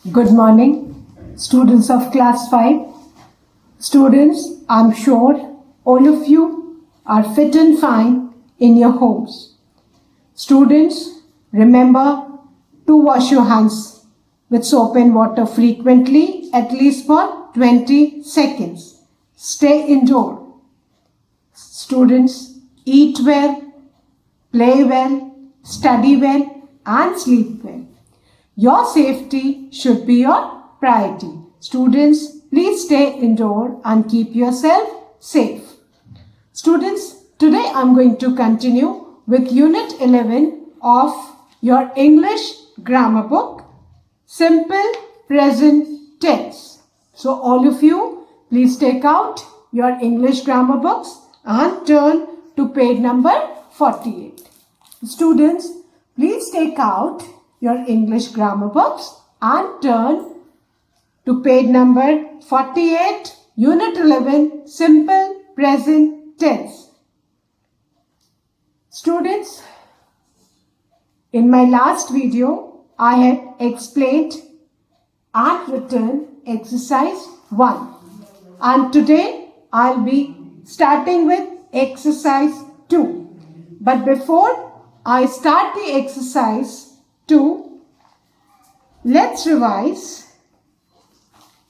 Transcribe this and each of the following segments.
Good morning, students of class 5. Students, I'm sure all of you are fit and fine in your homes. Students, remember to wash your hands with soap and water frequently, at least for 20 seconds. Stay indoor. Students, eat well, play well, study well, and sleep well. Your safety should be your priority. Students, please stay indoor and keep yourself safe. Students, today I'm going to continue with Unit 11 of your English grammar book, Simple Present Tense. So all of you, please take out your English grammar books and turn to page number 48. Students, please take out your English grammar books and turn to page number 48, Unit 11, Simple Present Tense. Students, in my last video, I had explained and written exercise 1. And today, I'll be starting with exercise 2. But before I start the exercise 2, let's revise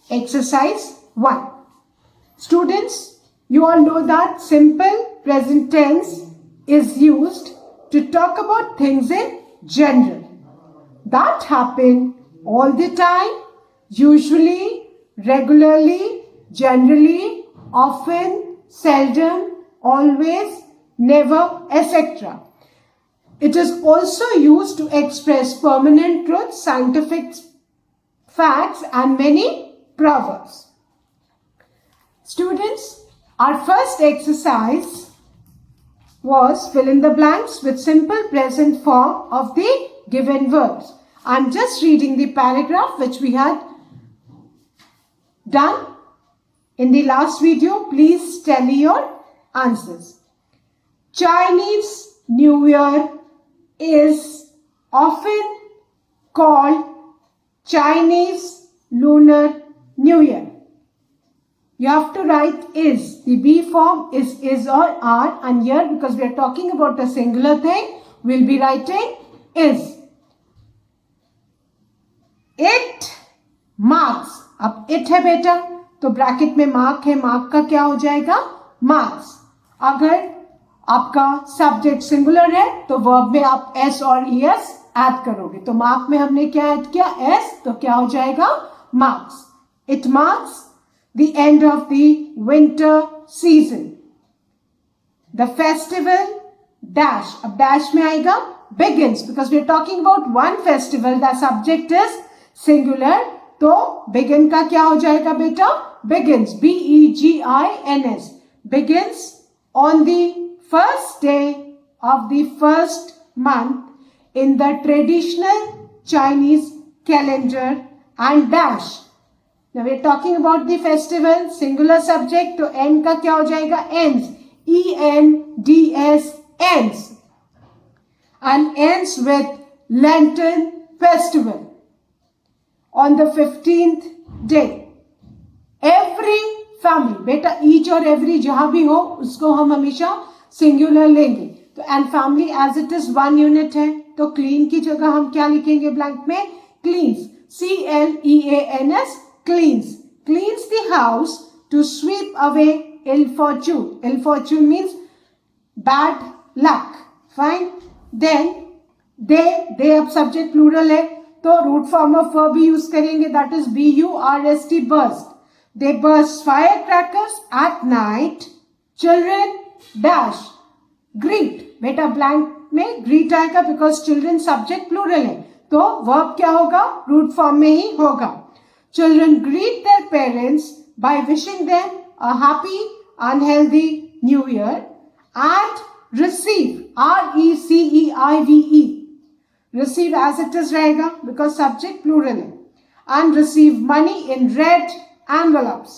exercise 1. Students, you all know that simple present tense is used to talk about things in general that happen all the time, usually, regularly, generally, often, seldom, always, never, etc. It is also used to express permanent truths, scientific facts, and many proverbs. Students, our first exercise was fill in the blanks with simple present form of the given verbs. I'm just reading the paragraph which we had done in the last video. Please tally your answers. Chinese New Year is often called Chinese Lunar New Year. You have to write is. The be form is or are, and here because we are talking about a singular thing, we'll be writing is. It marks. अब it है बेटा, तो bracket में mark है, mark का क्या हो जाएगा? Marks. अगर आपका सब्जेक्ट सिंगुलर है तो वर्ब में आप एस और ईएस ऐड करोगे. तो मार्क में हमने क्या ऐड किया? एस. तो क्या हो जाएगा? Marks. It marks the end of the winter season. The festival dash. अब डैश में आएगा begins, because we are talking about one festival. The subject is singular, तो बिगिन का क्या हो जाएगा बेटा? Begins. BEGINS. Begins on the first day of the first month in the traditional Chinese calendar and dash. Now we are talking about the festival, singular subject, तो end का क्या हो जाएगा? Ends. ENDS. Ends. And ends with Lantern Festival on the 15th day. Every family, बेटा each और every जहां भी हो उसको हम हमेशा सिंगुलर लेंगे. तो and family as it is one unit है, तो क्लीन की जगह हम क्या लिखेंगे ब्लैंक में? Cleans. CLEANS. Cleans. Cleans the house to sweep away ill fortune. Ill fortune means bad luck. Fine. Then they अब सब्जेक्ट प्लूरल है तो रूट फॉर्म ऑफ वर्ब भी यूज करेंगे, that is BURST. Burst. They burst firecrackers at night. Children dash. Greet. बेटा blank में greet आएगा because children subject plural है, तो वर्ब क्या होगा? रूट फॉर्म में ही होगा. Children greet their parents by wishing them a happy and healthy new year and receive. RECEIVE. Receive as it is रहेगा बिकॉज सब्जेक्ट प्लूरल है. And receive money in red envelopes.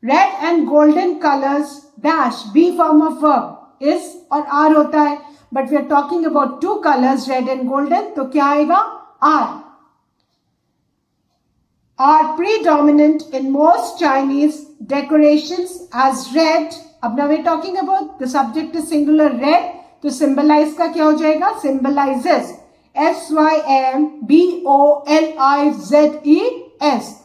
Red and golden colors dash. B form of verb is और are होता है, but we are talking about two colors, red and golden, तो क्या आएगा? Are. are predominant in most Chinese decorations as red. अब now we're talking about the subject is singular red, तो symbolize का क्या हो जाएगा? Symbolizes. SYMBOLIZES.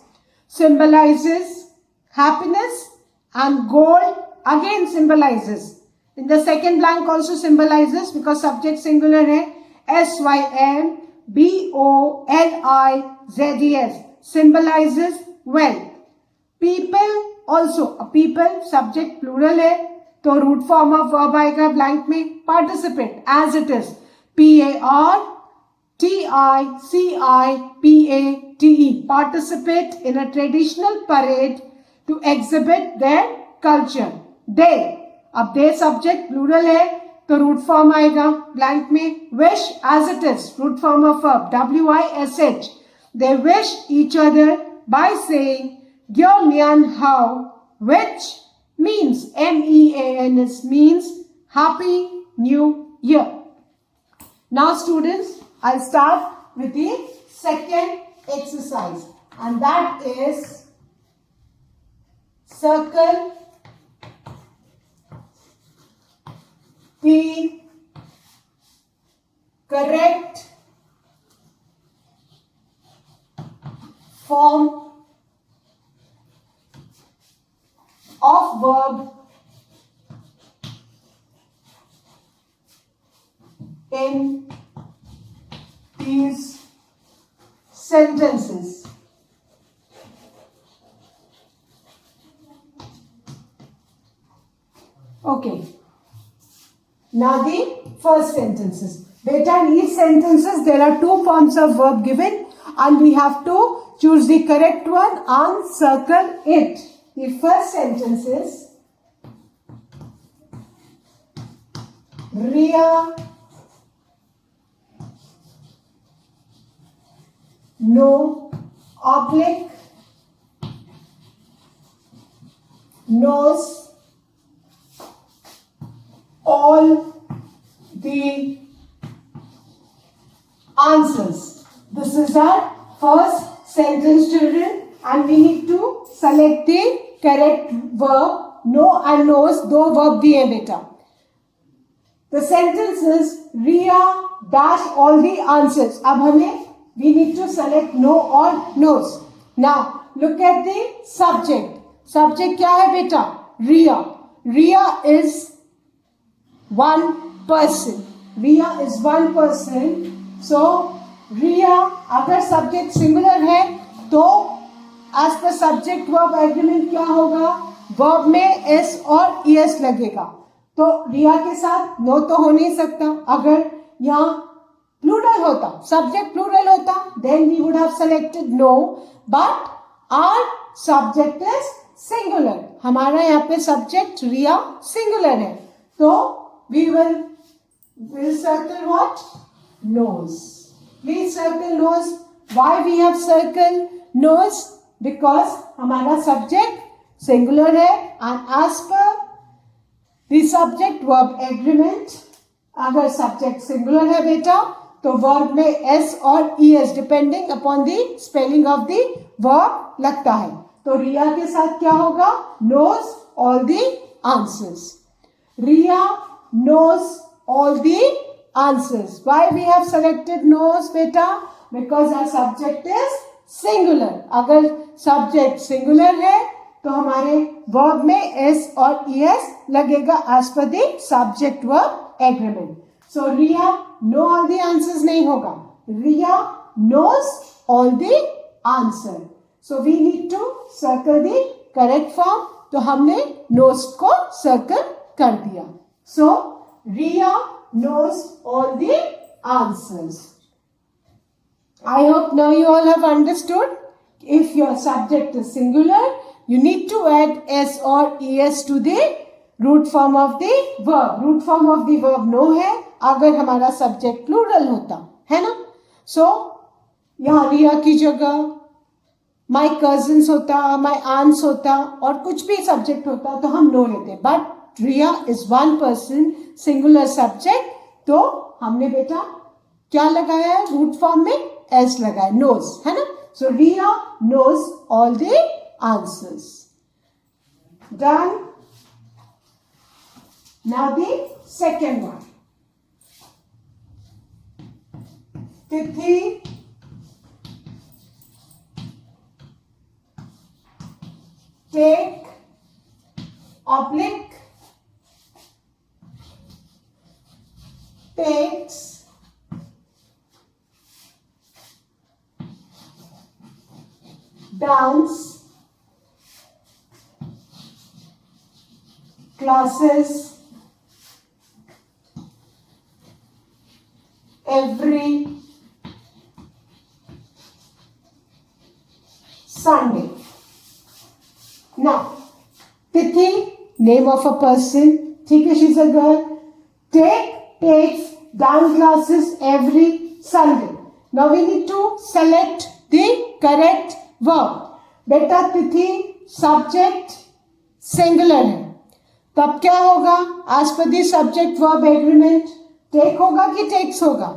Symbolizes happiness, and gold again symbolizes. In the second blank also symbolizes because subject singular है. SYMBOLIZES. Symbolizes wealth. People also, a people subject plural है तो root form of verb आएगा blank में. Participate as it is. PARTICIPATE. Participate in a traditional parade to exhibit their culture. They. अब they subject plural है तो root form आएगा blank में. Wish as it is. Root form of verb. WISH. They wish each other by saying Gyo Mian Hao, which means MEANS means Happy New Year. Now students, I'll start with the second exercise, and that is circle the correct form of verb in these sentences. Okay. Now the first sentences. Beta, in each sentences there are two forms of verb given and we have to choose the correct one and circle it. The first sentence is Ria no oblique knows all the answers. This is our first sentence, children, and we need to select the correct verb. Know and knows, दो verb दिए बेटा. The sentence is Ria dash all the answers. अब हमें we need to select know or knows. Now look at the subject. Subject क्या है बेटा? Ria. Ria is one person. Ria is one person. So Ria अगर subject singular है तो as per subject verb agreement क्या होगा? Verb में s और es लगेगा. तो रिया के साथ नो तो हो नहीं सकता. अगर यहाँ प्लूरल होता, सब्जेक्ट प्लूरल होता, then we would have selected no, but our subject is singular. हमारा यहाँ पे subject रिया singular है. तो we will circle what? Knows. Please circle knows. Why we have circle knows? Because हमारा subject singular है and as per the subject verb agreement, अगर subject singular है बेटा तो verb में s और es depending upon the spelling of the verb लगता है. तो रिया के साथ क्या होगा? knows all the answers. Ria knows all the answers. Why we have selected knows बेटा? Because our subject is singular. अगर subject singular है तो हमारे verb में s और es लगेगा as per the subject verb agreement. So Ria know all the answers नहीं होगा. Ria knows all the answer. So we need to circle the correct form. तो हमने knows को circle कर दिया. So Ria knows all the answers. I hope now you all have understood. If your subject is singular, you need to add s or es to the root form of the verb. Root form of the verb no है अगर हमारा subject plural होता है ना. So यहाँ रिया की जगह my cousins होता, my aunts होता और कुछ भी subject होता तो हम no लेते. But Ria is one person, singular subject, तो हमने बेटा क्या लगाया है? root form में s लगाया, knows है ना. So Riya knows all the answers. Done. Now the second one. Tithi take oblique takes dance classes every Sunday. Now, Tithi, name of a person, ठीक है, she's a girl. Takes dance classes every Sunday. Now we need to select the correct verb. बेटा तिथि subject singular है, तब क्या होगा? As per the subject verb agreement, take होगा कि takes होगा?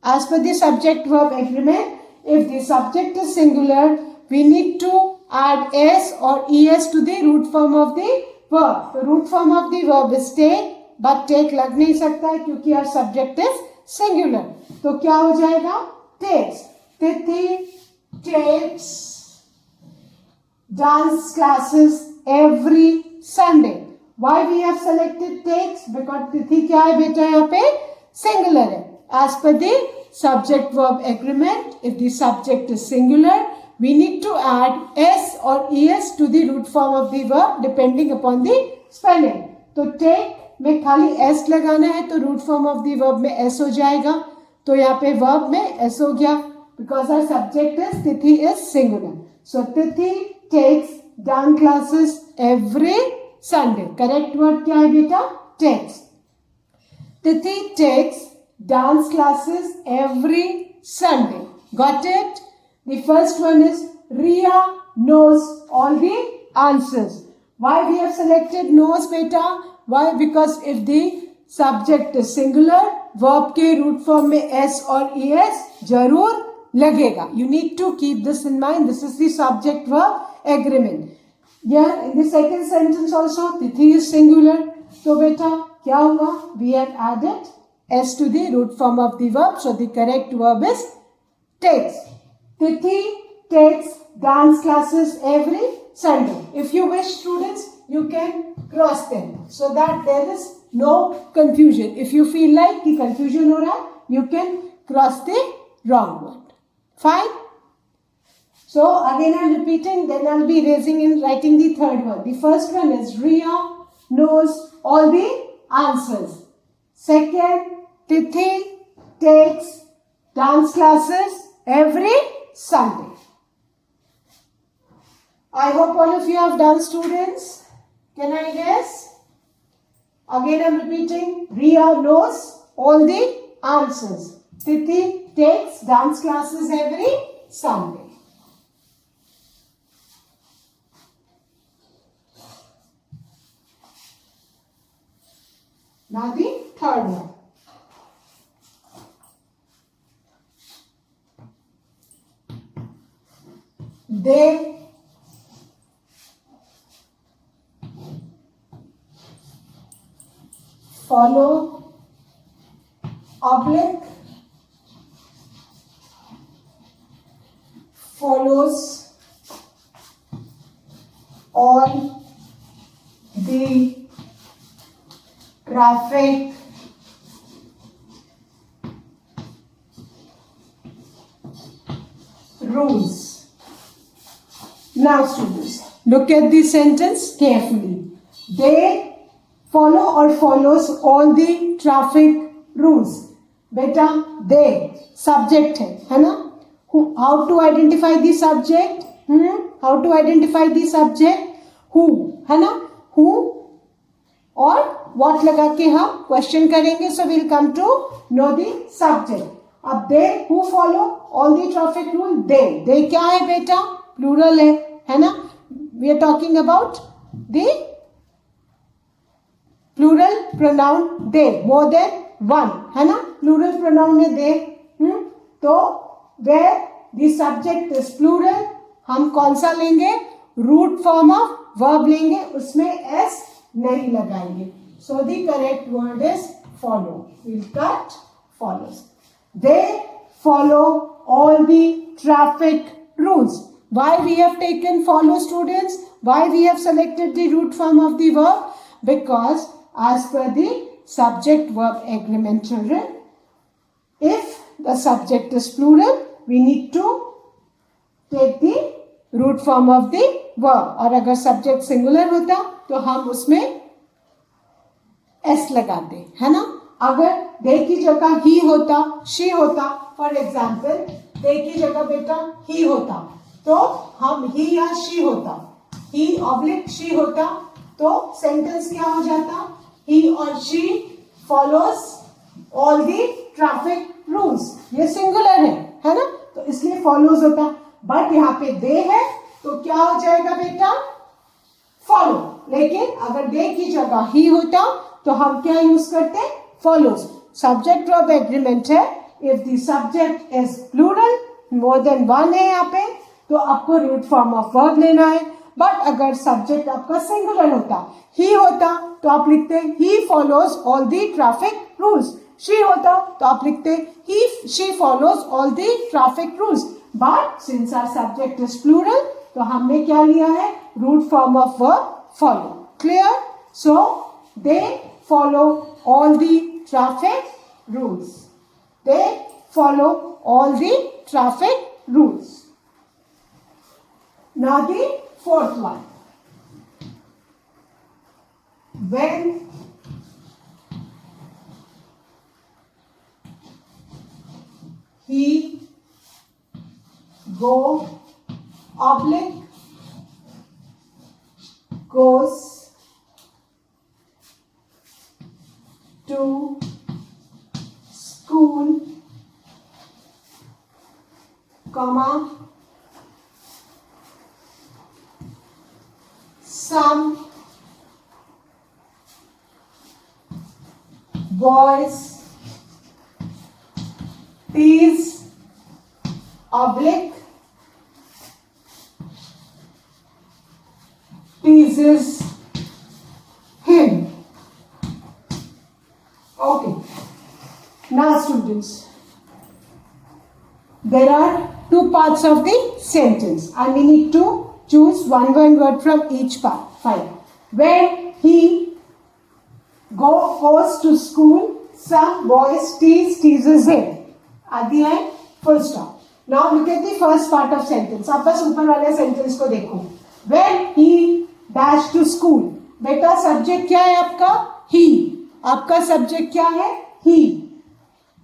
As per the subject verb agreement, if the subject is singular, we need to add s or es to the root form of the verb. The root form of the verb is take, but take लग नहीं सकता है क्योंकि our subject is singular. तो क्या हो जाएगा? Takes. तिथि takes dance classes every Sunday. Why we have selected takes? Because तिथि क्या है बेटा यहाँ पे? Singular है. As per the subject verb agreement, if the subject is singular, we need to add s or es to the root form of the verb depending upon the spelling. तो take में खाली s लगाना है तो root form of the verb में s हो जाएगा. तो यहाँ पे verb में s हो गया because our subject is तिथि is singular. So तिथि takes dance classes every Sunday. Correct word क्या है बेटा? Takes. तिथि takes dance classes every Sunday. Got it? The first one is Riya knows all the answers. Why we have selected knows beta? Why? Because if the subject is singular, verb के root form में s और es जरूर लगेगा. You need to keep this in mind. This is the subject verb agreement. Here in the second sentence also तिथि is singular. तो बेटा क्या हुआ? We have added s to the root form of the verb. So the correct verb is takes. Tithi takes dance classes every Sunday. If you wish, students, you can cross them so that there is no confusion. If you feel like the confusion हो रहा है, you can cross the wrong word. Fine? So again I am repeating, then I will be raising and writing the third one. The first one is Riya knows all the answers. Second, Tithi takes dance classes every Sunday. I hope all of you have done, students. Can I guess? Again I am repeating, Riya knows all the answers. Tithi takes dance classes every Sunday. Now the third one. They follow oblique follows all the traffic rules. Now students, look at the sentence carefully. They follow or follows all the traffic rules. Beta, they, subject है ना? How to identify the subject? How to identify the subject? Who, है ना? Who और what लगा के हम question करेंगे. So we'll come to know the subject. अब they who follow all the traffic rule, they क्या है बेटा? Plural है ना? We are talking about the plural pronoun they, more than one, है ना? Plural pronoun है they. तो where the subject is plural, हम कौन सा लेंगे? रूट फॉर्म ऑफ वर्ब लेंगे, उसमें एस नहीं लगाएंगे. सो the correct word is follow. We'll cut follows. They follow all the traffic rules. Why we have taken follow, students? Why we have selected the root form of the verb? Because as per the subject verb agreement, children, if the subject is plural, we need to take the root form of the verb. और अगर subject singular होता तो हम उसमें S लगाते, है ना. अगर दे की जगह ही होता, शी होता, फॉर एग्जाम्पल दे की जगह बेटा ही होता, तो हम ही या शी होता, ही ऑब्लिक शी होता, तो सेंटेंस क्या हो जाता? ही और she follows all the traffic rules. ये सिंगुलर है ना, तो इसलिए फॉलोज होता. बट यहाँ पे दे है तो क्या हो जाएगा बेटा? फॉलो. लेकिन अगर दे की जगह ही होता तो हम क्या यूज करते? फॉलोज. सब्जेक्ट वर्ब एग्रीमेंट है. If the subject is plural, more than one है यहाँ पे, तो आपको रूट फॉर्म ऑफ वर्ब लेना है. बट अगर सब्जेक्ट आपका सिंगुलर होता, ही होता, तो आप लिखते he follows all the traffic rules. She होता तो आप लिखते ही she follows all the traffic rules. But since our subject is plural, तो हमने क्या लिया है? Root form of verb follow. Clear? So they follow all the traffic rules. They follow all the traffic rules. Now the fourth one. When he go oblique goes to school, comma, some boys tease oblique teases him. Okay. Now students, there are two parts of the sentence and we need to choose one word from each part. Fine. When he goes to school, some boys teases him. At the end, full stop. Now look at the first part of sentence. आप बस ऊपर वाले sentence को देखो. When he dash to school. बेटा subject क्या है आपका? ही. आपका सब्जेक्ट क्या है? ही.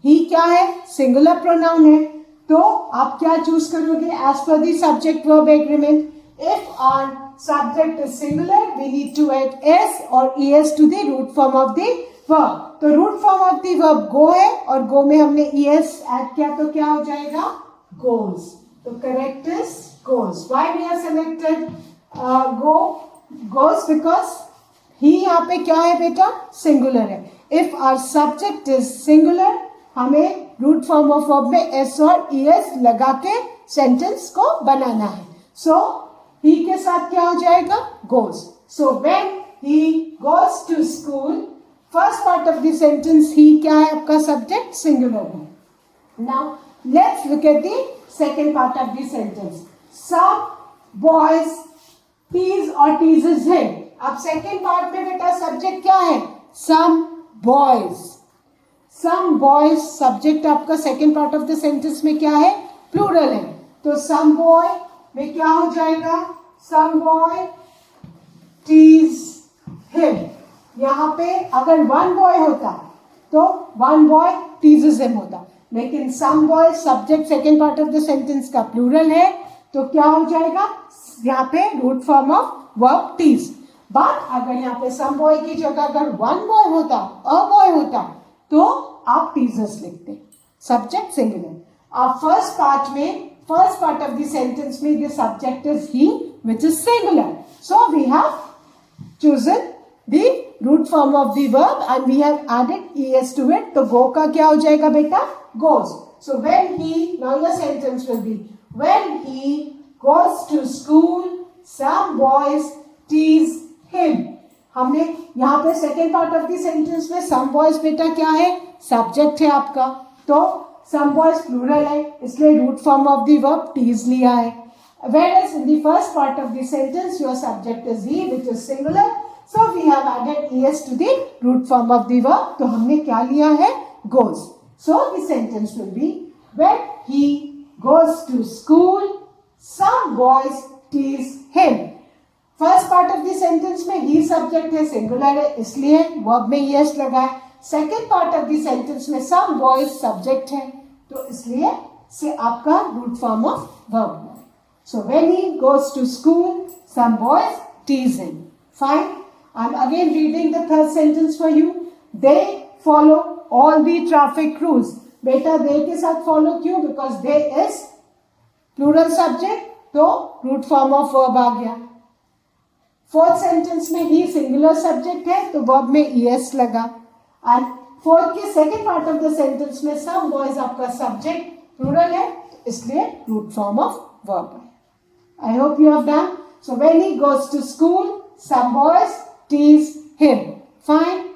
ही क्या है? सिंगुलर प्रोनाउन है. तो आप क्या चूज करोगे? As per the subject verb agreement. If our subject is singular, we need to add S और ES to the root form of the verb. तो root form of the verb go है और गो में हमने ES add किया तो क्या हो जाएगा? गोज. तो correct is goes. Why we have selected goes because he यहाँ पे क्या है बेटा? सिंगुलर है. If our subject is singular, हमें रूट फॉर्म ऑफ वर्ब में एस और ईएस लगा के सेंटेंस को बनाना है. सो ही के साथ क्या हो जाएगा? Goes. So when he goes to school, first part of the sentence ही क्या है? आपका सब्जेक्ट सिंगुलर है. Now let's look at the second part of the sentence. Some boys tease और teases him. अब सेकेंड पार्ट में बेटा subject क्या है? some boys. some boys subject आपका second part of the sentence में क्या है? प्लूरल है. तो some boy में क्या हो जाएगा? some boy tease him. यहाँ पे अगर one boy होता तो one boy teases him होता, लेकिन some boy subject second part of the sentence का प्लूरल है, तो क्या हो जाएगा? यहाँ पे root form of verb tease. But अगर यहाँ पे सम बॉय की जगह अगर वन बॉय होता, अ बॉय होता, तो आप टीजर्स लिखते. Subject singular. अब first part of the sentence में the subject is he which is singular. So we have chosen the root form of the verb and we have added ES to it. तो go का क्या हो जाएगा बेटा? Goes. So when he, now your sentence will be When he goes to school, some boys tease him. हमने यहाँ पे second part of the sentence में सम बॉयज बेटा क्या है, सब्जेक्ट है आपका, तो सम बॉयज प्लूरल है, इसलिए root form of the verb tease लिया है. Whereas in the first part of the sentence your subject is he which is singular, so we have added es to the root form of the verb. तो हमने क्या लिया है, goes. So the sentence will be when he goes to school some boys tease him. First part of the sentence में ही subject है, singular है, इसलिए verb में यस लगा है. Second part of the sentence में सम बॉयज सब्जेक्ट है, तो इसलिए से आपका रूट फॉर्म ऑफ वर्ब है. So when he goes to school some boys tease him. Fine. I am again reading the third sentence for you. They follow all the traffic rules. बेटा they के साथ follow क्यों, because they is plural subject, तो root form of verb आ गया. Fourth sentence में ही singular subject है, तो वर्ब में ईएस लगा. एंड फोर्थ के second part of the sentence में सम बॉयज आपका सब्जेक्ट प्लूरल है, इसलिए रूट फॉर्म ऑफ वर्ब है. I hope you have done. So when he goes to school some boys tease him. Fine.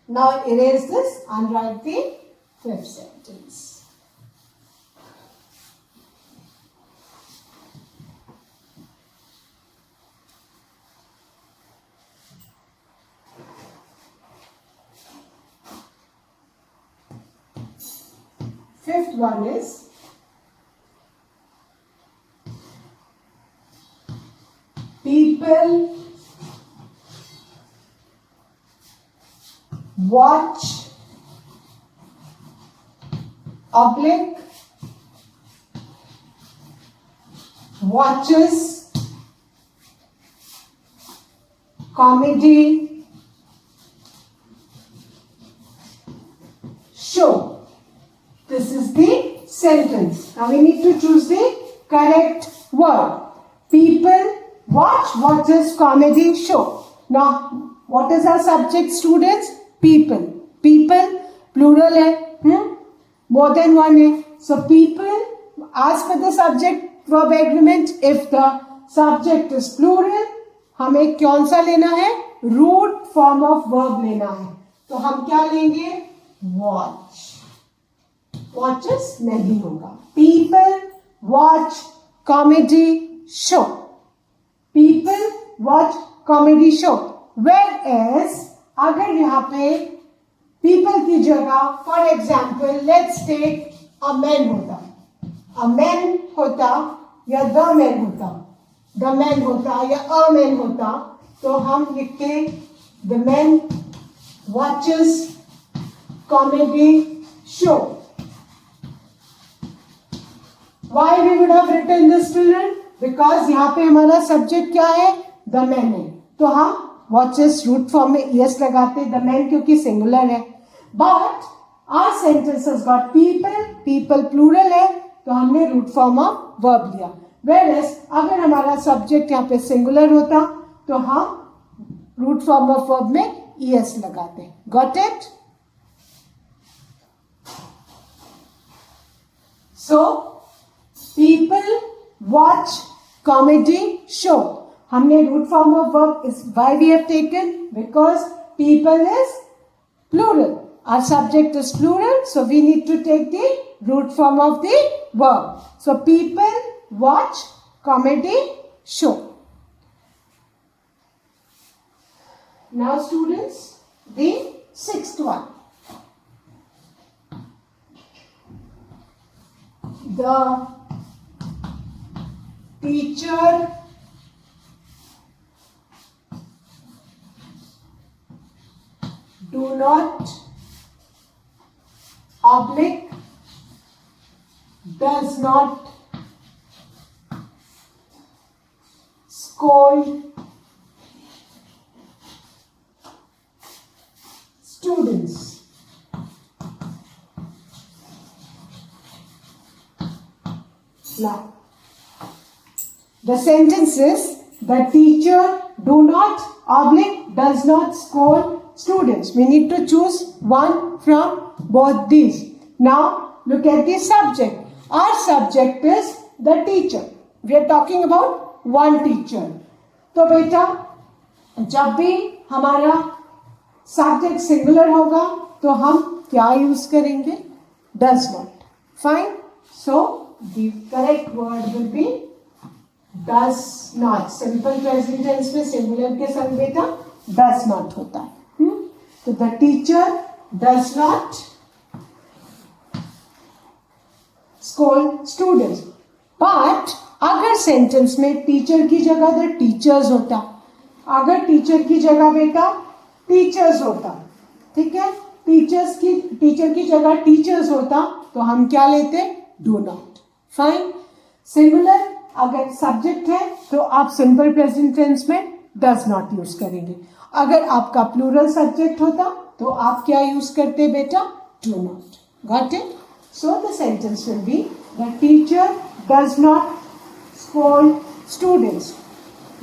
Now erase this and write the fifth sentence. Fifth one is people watch oblique watches comedy show. This is the sentence. Now we need to choose the correct word. People watch watches comedy show. Now what is our subject, students? People. People plural है, more than one है. So people, as per the subject verb agreement, if the subject is plural, हमें कौन सा लेना है, root form of verb लेना है. तो हम क्या लेंगे, watch. Watches नहीं होगा. People watch comedy show. People watch comedy show. Whereas अगर यहाँ पे people की जगह for example let's take a man होता, a man होता या the man होता, the man होता या a man होता, तो हम लिखते the man watches comedy show. Why we would have written this, children? Because यहाँ पे हमारा सब्जेक्ट क्या है, the man है, तो हम watches रूट फॉर्म में yes लगाते, the man क्योंकि सिंगुलर है. But our sentence has got people, people plural है, तो हमने रूट फॉर्म ऑफ verb लिया. Whereas अगर हमारा सब्जेक्ट यहाँ पे सिंगुलर होता, तो हम रूट फॉर्म ऑफ verb में es लगाते. Got it? So people watch comedy show. हमने root form of verb is why we have taken, because people is plural. Our subject is plural, so we need to take the root form of the verb. So people watch comedy show. Now students, the sixth one. The teacher do not oblique does not scold students. Now, the sentence is, the teacher do not oblique does not scold students. We need to choose one from both these. Now, look at the subject. Our subject is the teacher. We are talking about one teacher. तो बेटा जब भी हमारा subject singular होगा तो हम क्या use करेंगे? Does not. Fine. So the correct word will be does not. Simple present tense में सिंगुलर के संग बेटा डज नॉट होता है. तो the teacher does not school students. But अगर सेंटेंस में टीचर की जगह द टीचर्स होता, अगर टीचर की जगह बेटा टीचर्स होता, ठीक है, टीचर की जगह टीचर्स होता तो हम क्या लेते? Do not. फाइन. सिंगुलर अगर सब्जेक्ट है तो आप सिंपल प्रेजेंट टेंस में डज नॉट यूज करेंगे. अगर आपका प्लूरल सब्जेक्ट होता तो आप क्या यूज करते बेटा? Do not. Got it? So the sentence will be, the teacher does not scold students.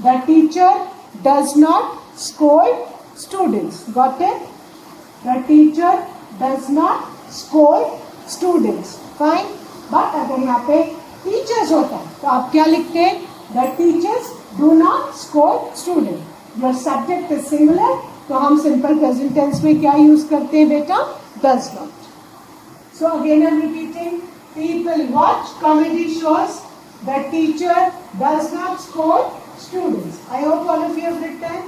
The teacher does not scold students. Got it? The teacher does not scold students. Fine. But अगर यहाँ पे teachers होता तो आप क्या लिखते? The teachers do not scold students. Your subject is singular तो हम simple present tense में क्या use करते हैं बेटा? Does not. So again I am repeating, people watch comedy shows, the teacher does not scold students. I hope all of you have written.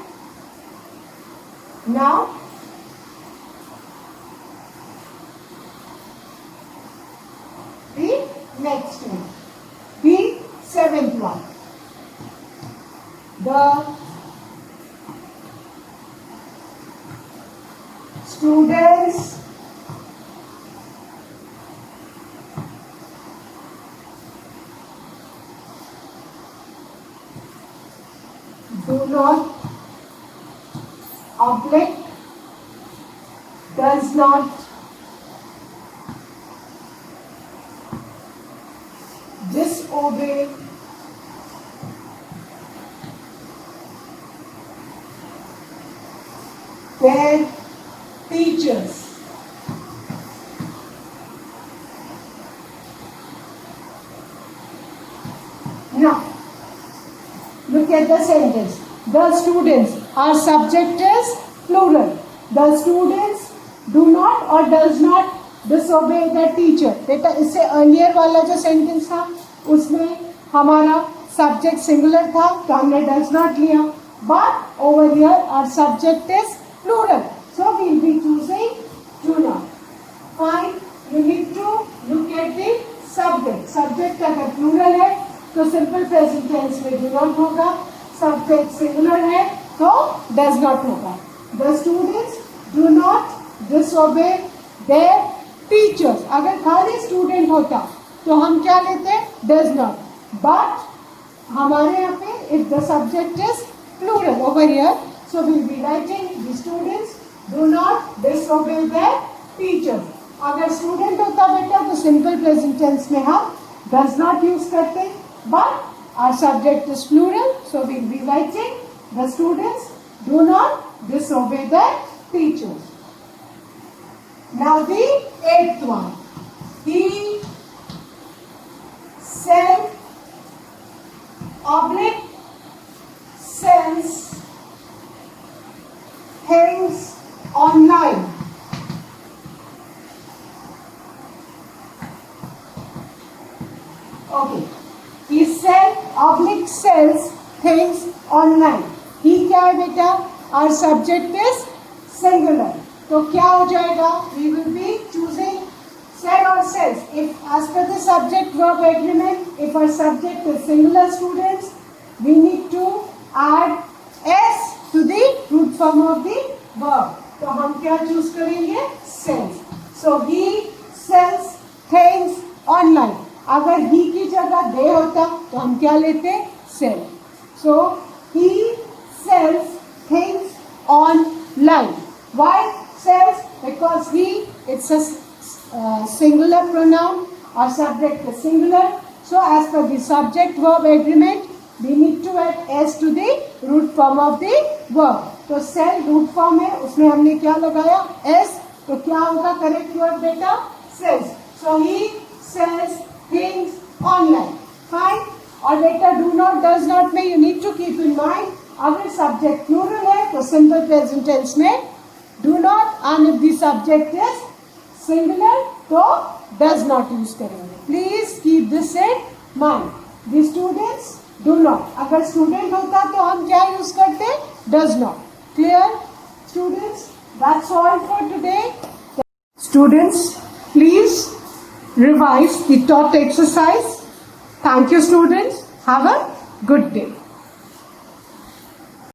Now, the next one, the seventh one. The students do not oblique, does not disobey their teachers. Now, look at the sentence. The students, our subject is plural. The students do not or does not disobey the teacher. बेटा इससे earlier वाला जो sentence था उसमें हमारा subject singular था तो हमने डज नॉट लिया. But over here our subject is plural so we will be choosing do not. Fine. You need to look at the subject. Subject अगर प्लूरल है तो सिंपल प्रेजेंट टेंस में do not होगा. Subject singular है तो does not होगा. The students do not disobey their teachers. अगर खाली स्टूडेंट होता तो हम क्या लेते? Does not. बट हमारे यहाँ पे if the subject is plural over here so will be writing the students do not disobey their teachers. अगर स्टूडेंट होता बेटा तो सिंपल प्रेजेंट टेंस में हम डज नॉट यूज करते. But our subject is plural, so we will be writing the students do not disobey their teachers. Now the eighth one. He sells things online. Okay. He sells things online. He क्या है बेटा? Our subject is singular. तो क्या हो जाएगा? We will be choosing sell or sells. If as per the subject verb agreement, if our subject is singular students, we need to add s to the root form of the verb. तो हम क्या choose करेंगे? Sells. So he sells things online. अगर ही की जगह दे होता तो हम क्या लेते? Sell. So he sells things online. Why sells? Because he it's a singular pronoun और subject is singular. So as per the subject verb agreement we need to add S to the root form of the verb. तो sell root form है उसमें हमने क्या लगाया? S. तो क्या होगा करेक्ट वर्ड बेटा? Sells. So he sells things online. Fine? और बेटा do not, does not में you need to keep in mind अगर subject plural है तो simple present tense में do not, and if the subject is singular तो does not use करेंगे. Please keep this in mind. The students do not. अगर student होता तो हम क्या use करते? Does not. Clear? Students, that's all for today. Students, please revise the taught exercise. Thank you, students. Have a good day.